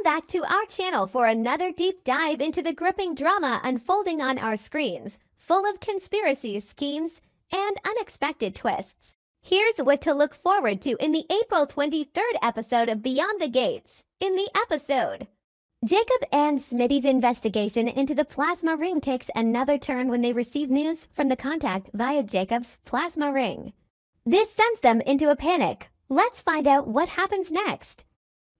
back to our channel for another deep dive into the gripping drama unfolding on our screens, full of conspiracies, schemes, and unexpected twists. Here's what to look forward to in the April 23rd episode of Beyond the Gates. In the episode, Jacob and Smitty's investigation into the plasma ring takes another turn when they receive news from the contact via Jacob's plasma ring. This sends them into a panic. Let's find out what happens next.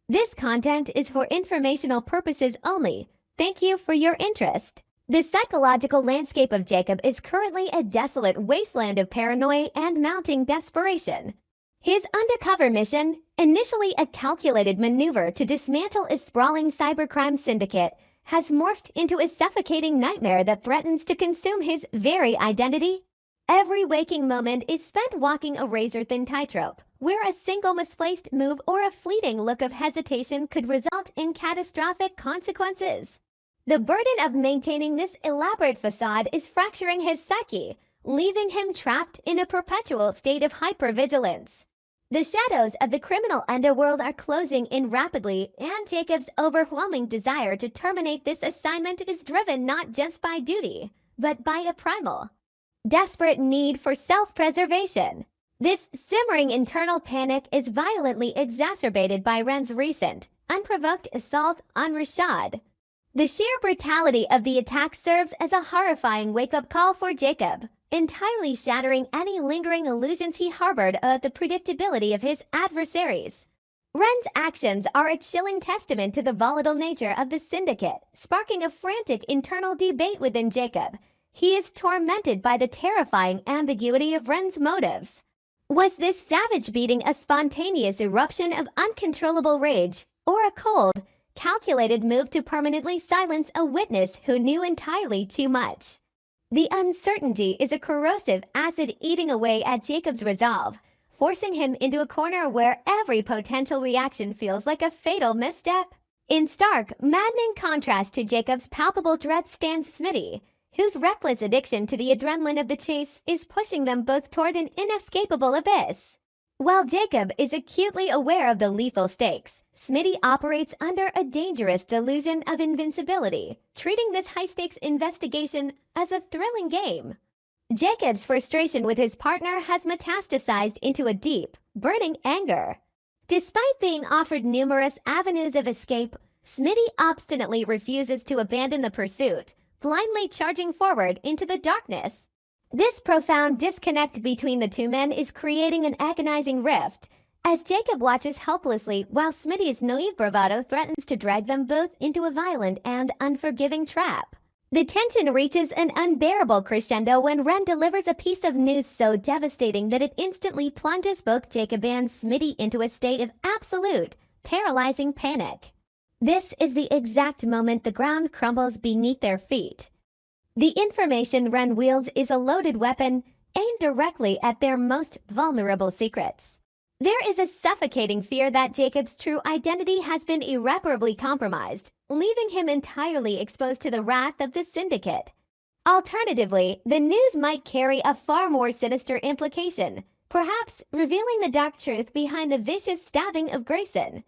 This content is for informational purposes only. Thank you for your interest. The psychological landscape of Jacob is currently a desolate wasteland of paranoia and mounting desperation. His undercover mission, initially a calculated maneuver to dismantle a sprawling cybercrime syndicate, has morphed into a suffocating nightmare that threatens to consume his very identity. Every waking moment is spent walking a razor-thin tightrope, where a single misplaced move or a fleeting look of hesitation could result in catastrophic consequences. The burden of maintaining this elaborate facade is fracturing his psyche, leaving him trapped in a perpetual state of hypervigilance. The shadows of the criminal underworld are closing in rapidly, and Jacob's overwhelming desire to terminate this assignment is driven not just by duty, but by a primal, desperate need for self-preservation. This simmering internal panic is violently exacerbated by Ren's recent, unprovoked assault on Rashad. The sheer brutality of the attack serves as a horrifying wake-up call for Jacob, entirely shattering any lingering illusions he harbored of the predictability of his adversaries. Ren's actions are a chilling testament to the volatile nature of the syndicate, sparking a frantic internal debate within Jacob. He is tormented by the terrifying ambiguity of Ren's motives. Was this savage beating a spontaneous eruption of uncontrollable rage, or a cold, calculated move to permanently silence a witness who knew entirely too much? The uncertainty is a corrosive acid eating away at Jacob's resolve, forcing him into a corner where every potential reaction feels like a fatal misstep. In stark, maddening contrast to Jacob's palpable dread stands Smitty, whose reckless addiction to the adrenaline of the chase is pushing them both toward an inescapable abyss. While Jacob is acutely aware of the lethal stakes, Smitty operates under a dangerous delusion of invincibility, treating this high-stakes investigation as a thrilling game. Jacob's frustration with his partner has metastasized into a deep, burning anger. Despite being offered numerous avenues of escape, Smitty obstinately refuses to abandon the pursuit, blindly charging forward into the darkness. This profound disconnect between the two men is creating an agonizing rift, as Jacob watches helplessly while Smitty's naive bravado threatens to drag them both into a violent and unforgiving trap. The tension reaches an unbearable crescendo when Ren delivers a piece of news so devastating that it instantly plunges both Jacob and Smitty into a state of absolute, paralyzing panic. This is the exact moment the ground crumbles beneath their feet. The information Ren wields is a loaded weapon aimed directly at their most vulnerable secrets. There is a suffocating fear that Jacob's true identity has been irreparably compromised, leaving him entirely exposed to the wrath of the syndicate. Alternatively, the news might carry a far more sinister implication, perhaps revealing the dark truth behind the vicious stabbing of Grayson.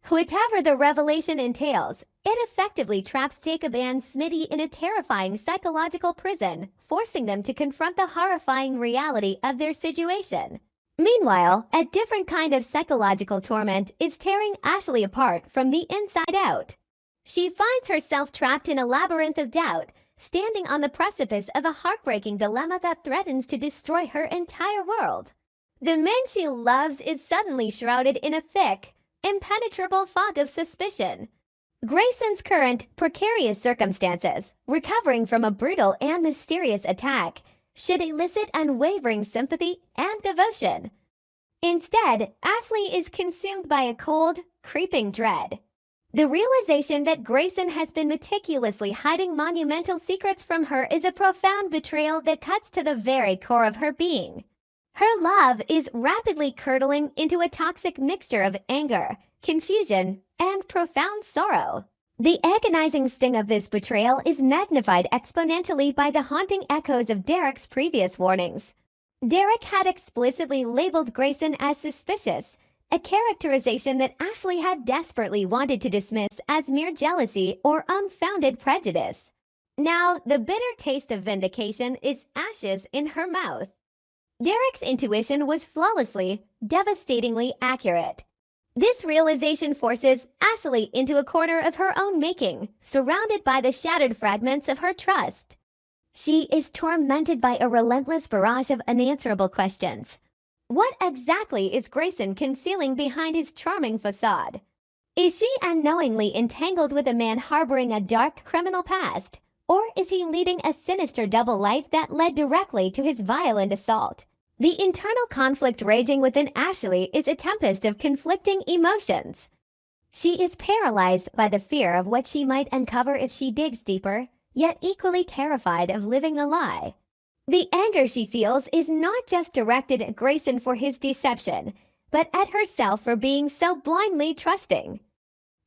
Whatever the revelation entails, it effectively traps Jacob and Smitty in a terrifying psychological prison, forcing them to confront the horrifying reality of their situation. Meanwhile, a different kind of psychological torment is tearing Ashley apart from the inside out. She finds herself trapped in a labyrinth of doubt, standing on the precipice of a heartbreaking dilemma that threatens to destroy her entire world. The man she loves is suddenly shrouded in a thick, impenetrable fog of suspicion. Grayson's current, precarious circumstances, recovering from a brutal and mysterious attack, should elicit unwavering sympathy and devotion. Instead, Ashley is consumed by a cold, creeping dread. The realization that Grayson has been meticulously hiding monumental secrets from her is a profound betrayal that cuts to the very core of her being. Her love is rapidly curdling into a toxic mixture of anger, confusion, and profound sorrow. The agonizing sting of this betrayal is magnified exponentially by the haunting echoes of Derek's previous warnings. Derek had explicitly labeled Grayson as suspicious, a characterization that Ashley had desperately wanted to dismiss as mere jealousy or unfounded prejudice. Now, the bitter taste of vindication is ashes in her mouth. Derek's intuition was flawlessly, devastatingly accurate. This realization forces Ashley into a corner of her own making, surrounded by the shattered fragments of her trust. She is tormented by a relentless barrage of unanswerable questions. What exactly is Grayson concealing behind his charming facade? Is she unknowingly entangled with a man harboring a dark criminal past? Or is he leading a sinister double life that led directly to his violent assault? The internal conflict raging within Ashley is a tempest of conflicting emotions. She is paralyzed by the fear of what she might uncover if she digs deeper, yet equally terrified of living a lie. The anger she feels is not just directed at Grayson for his deception, but at herself for being so blindly trusting.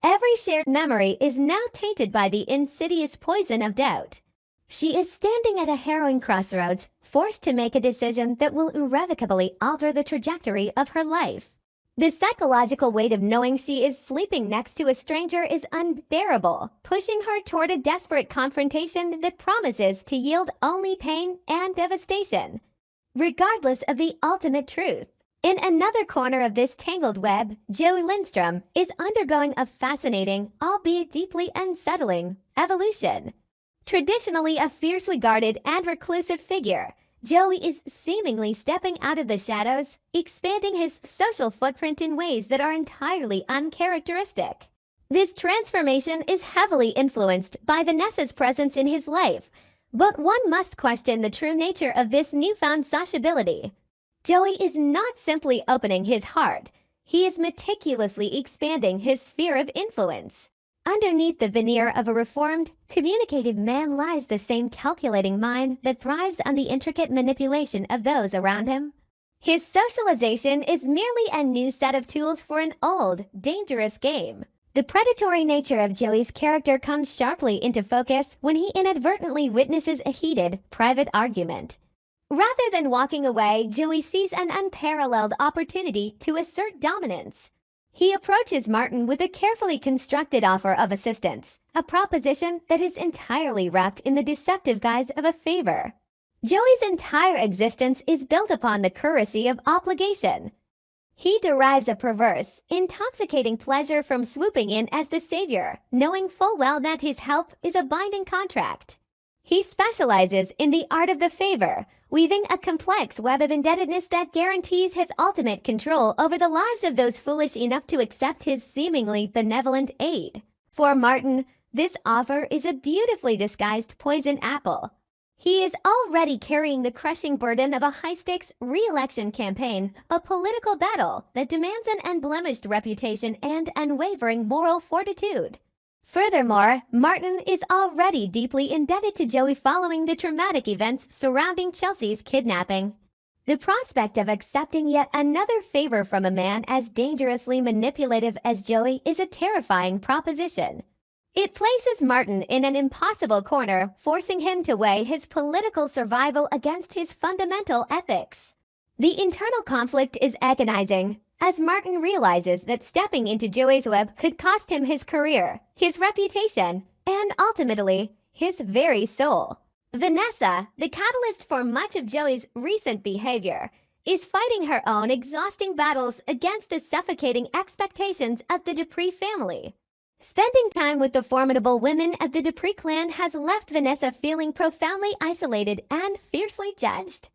Every shared memory is now tainted by the insidious poison of doubt. She is standing at a harrowing crossroads, forced to make a decision that will irrevocably alter the trajectory of her life. The psychological weight of knowing she is sleeping next to a stranger is unbearable, pushing her toward a desperate confrontation that promises to yield only pain and devastation, regardless of the ultimate truth. In another corner of this tangled web, Joey Lindstrom is undergoing a fascinating, albeit deeply unsettling, evolution. Traditionally a fiercely guarded and reclusive figure, Joey is seemingly stepping out of the shadows, expanding his social footprint in ways that are entirely uncharacteristic. This transformation is heavily influenced by Vanessa's presence in his life, but one must question the true nature of this newfound sociability. Joey is not simply opening his heart, he is meticulously expanding his sphere of influence. Underneath the veneer of a reformed, communicative man lies the same calculating mind that thrives on the intricate manipulation of those around him. His socialization is merely a new set of tools for an old, dangerous game. The predatory nature of Joey's character comes sharply into focus when he inadvertently witnesses a heated, private argument. Rather than walking away, Joey sees an unparalleled opportunity to assert dominance. He approaches Martin with a carefully constructed offer of assistance, a proposition that is entirely wrapped in the deceptive guise of a favor. Joey's entire existence is built upon the currency of obligation. He derives a perverse, intoxicating pleasure from swooping in as the savior, knowing full well that his help is a binding contract. He specializes in the art of the favor, weaving a complex web of indebtedness that guarantees his ultimate control over the lives of those foolish enough to accept his seemingly benevolent aid. For Martin, this offer is a beautifully disguised poison apple. He is already carrying the crushing burden of a high-stakes re-election campaign, a political battle that demands an unblemished reputation and unwavering moral fortitude. Furthermore, Martin is already deeply indebted to Joey following the traumatic events surrounding Chelsea's kidnapping. The prospect of accepting yet another favor from a man as dangerously manipulative as Joey is a terrifying proposition. It places Martin in an impossible corner, forcing him to weigh his political survival against his fundamental ethics. The internal conflict is agonizing, as Martin realizes that stepping into Joey's web could cost him his career, his reputation, and ultimately, his very soul. Vanessa, the catalyst for much of Joey's recent behavior, is fighting her own exhausting battles against the suffocating expectations of the Dupree family. Spending time with the formidable women of the Dupree clan has left Vanessa feeling profoundly isolated and fiercely judged.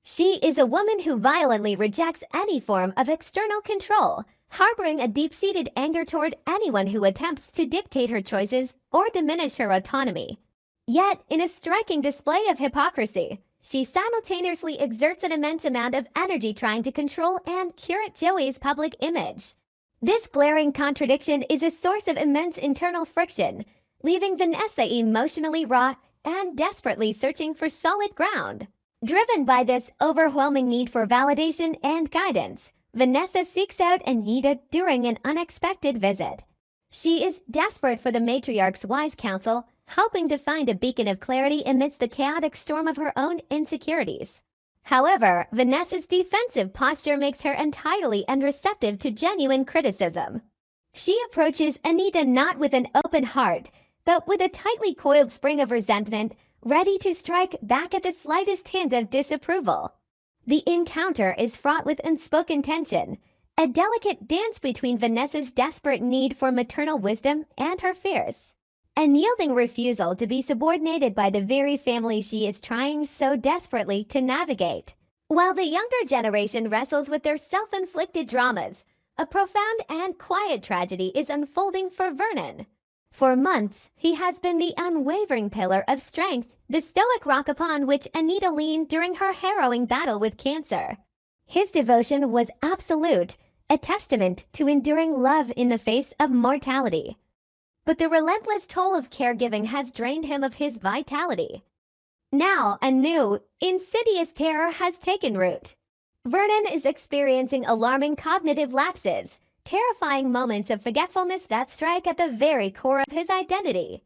She is a woman who violently rejects any form of external control, harboring a deep-seated anger toward anyone who attempts to dictate her choices or diminish her autonomy. Yet, in a striking display of hypocrisy, she simultaneously exerts an immense amount of energy trying to control and curate Joey's public image. This glaring contradiction is a source of immense internal friction, leaving Vanessa emotionally raw and desperately searching for solid ground. Driven by this overwhelming need for validation and guidance, Vanessa seeks out Anita during an unexpected visit. She is desperate for the matriarch's wise counsel, hoping to find a beacon of clarity amidst the chaotic storm of her own insecurities. However, Vanessa's defensive posture makes her entirely unreceptive to genuine criticism. She approaches Anita not with an open heart, but with a tightly coiled spring of resentment, ready to strike back at the slightest hint of disapproval. The encounter is fraught with unspoken tension, a delicate dance between Vanessa's desperate need for maternal wisdom and her fierce, unyielding refusal to be subordinated by the very family she is trying so desperately to navigate. While the younger generation wrestles with their self-inflicted dramas, a profound and quiet tragedy is unfolding for Vernon. For months, he has been the unwavering pillar of strength, the stoic rock upon which Anita leaned during her harrowing battle with cancer. His devotion was absolute, a testament to enduring love in the face of mortality. But the relentless toll of caregiving has drained him of his vitality. Now, a new, insidious terror has taken root. Vernon is experiencing alarming cognitive lapses, terrifying moments of forgetfulness that strike at the very core of his identity.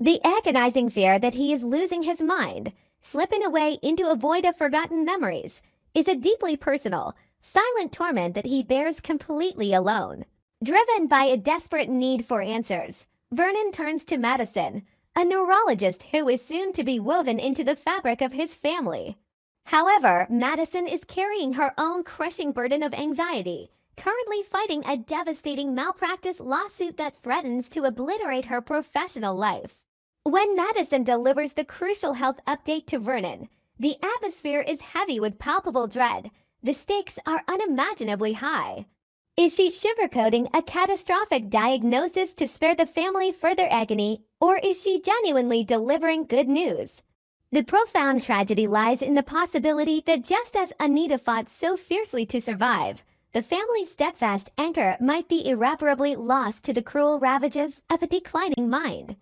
The agonizing fear that he is losing his mind, slipping away into a void of forgotten memories, is a deeply personal, silent torment that he bears completely alone. Driven by a desperate need for answers, Vernon turns to Madison, a neurologist who is soon to be woven into the fabric of his family. However, Madison is carrying her own crushing burden of anxiety, currently fighting a devastating malpractice lawsuit that threatens to obliterate her professional life. When Madison delivers the crucial health update to Vernon, the atmosphere is heavy with palpable dread. The stakes are unimaginably high. Is she sugarcoating a catastrophic diagnosis to spare the family further agony, or is she genuinely delivering good news? The profound tragedy lies in the possibility that just as Anita fought so fiercely to survive, the family's steadfast anchor might be irreparably lost to the cruel ravages of a declining mind.